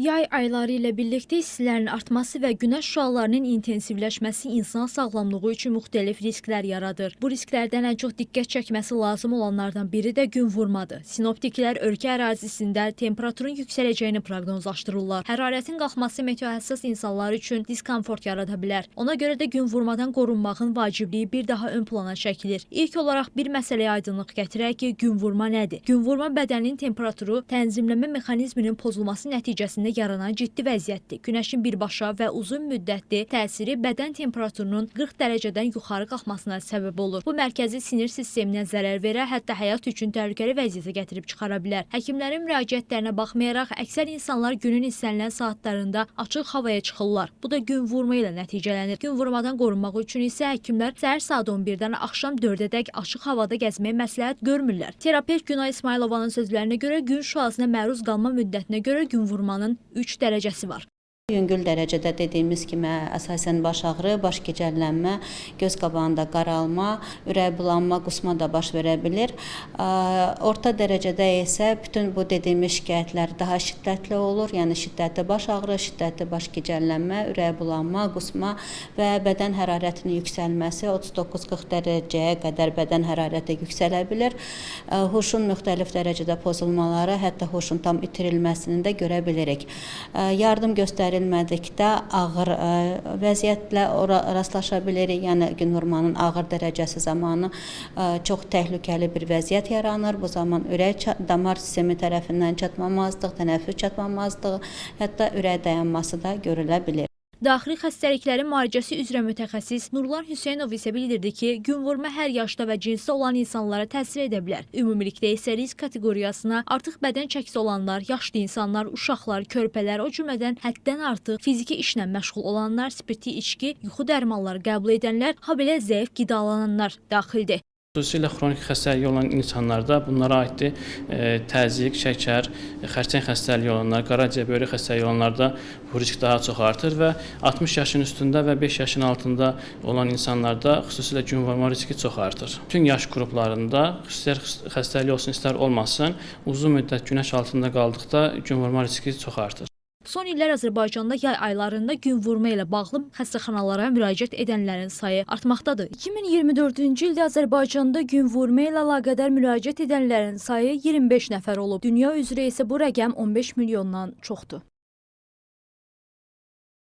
Yay ayları ilə birlikdə istilərin artması və günəş şüalarının intensivləşməsi insan sağlamlığı üçün müxtəlif risklər yaradır. Bu risklərdən ən çox diqqət çəkməsi lazım olanlardan biri də gün vurmadır. Sinoptiklər ölkə ərazisində temperaturun yüksələcəyini proqnozlaşdırırlar. Hərarətin qalxması meteohəssas insanlar üçün diskomfort yarada bilər. Ona görə də gün vurmadan qorunmağın vacibliyi bir daha ön plana çəkilir. İlk olaraq bir məsələyə aydınlıq gətirək ki, gün vurma nədir? Gün vurma bədənin temperaturu tənzimləmə mexanizminin pozulması nəticəsində yaranan ciddi vəziyyətdir. Günəşin birbaşa və uzun müddətli təsiri bədən temperaturunun 40 dərəcədən yuxarı qalxmasına səbəb olur. Bu mərkəzi sinir sisteminə zərər verə, hətta həyat üçün təhlükəli vəziyyətə gətirib çıxara bilər. Həkimlərin müraciətlərinə baxmayaraq, əksər insanlar günün istənilən saatlarında açıq havaya çıxırlar. Bu da gün vurma ilə nəticələnir. Gün vurmadan qorunmaq üçün isə həkimlər səhər saat 11-dən axşam 4-ədək açıq havada gəzməyi məsləhət görmürlər. Terapevt Günay İsmailovanın sözlərinə görə gün şüasına məruz qalma müddətinə görə gün vurmanın 3 dərəcəsi var. Yüngül dərəcədə dediyimiz kimi əsasən baş ağrı, baş gicəllənmə, göz qabağında qaralma, ürək bulanma, qusma da baş verə bilir. Orta dərəcədə isə bütün bu dediyimiz şikayətlər daha şiddətli olur. Yəni şiddətli baş ağrı, şiddətli baş gicəllənmə, ürək bulanma, qusma və bədən hərarətinin yüksəlməsi 39-40 dərəcəyə qədər bədən hərarəti yüksələ bilir. Huşun müxtəlif dərəcədə pozulmaları, hətta huşun tam itirilməsini də görə bilirik. Yardım göstərilmədikdə ağır vəziyyətlə rastlaşa bilirik. Yəni gün vurmanın ağır dərəcəsi zamanı çox təhlükəli bir vəziyyət yaranır. Bu zaman ürək damar sistemi tərəfindən çatmamazlıq, tənəffüs çatmamazlığı, hətta ürək dayanması da görülə bilir. Daxili xəstəliklərin müalicəsi üzrə mütəxəssis Nurlan Hüseynov isə bildirdi ki, gün vurma hər yaşda və cinsdə olan insanlara təsir edə bilər. Ümumilikdə isə risk kateqoriyasına artıq bədən çəkisi olanlar, yaşlı insanlar, uşaqlar, körpələr, o cümlədən həddən artıq fiziki işlə məşğul olanlar, spirtli içki, yuxu dərmanları qəbul edənlər, habelə zəif qidalananlar daxildir. Xüsusilə xronik xəstəliyi olan insanlarda bunlara aiddir təzyiq, şəkər, xərçəng xəstəliyi olanlar, qaraciyər, böyrək xəstəliyi olanlarda bu risk daha çox artır və 60 yaşın üstündə və 5 yaşın altında olan insanlarda xüsusilə gün vurma riski çox artır. Bütün yaş qruplarında istər xəstəlik olsun, istər olmasın, uzun müddət günəş altında qaldıqda gün vurma riski çox artır. Son illər Azərbaycanda yay aylarında gün vurma ilə bağlı xəstəxanalara müraciət edənlərin sayı artmaqdadır. 2024-cü ildə Azərbaycanda gün vurma ilə əlaqədar müraciət edənlərin sayı 25 nəfər olub. Dünya üzrə isə bu rəqəm 15 milyondan çoxdur.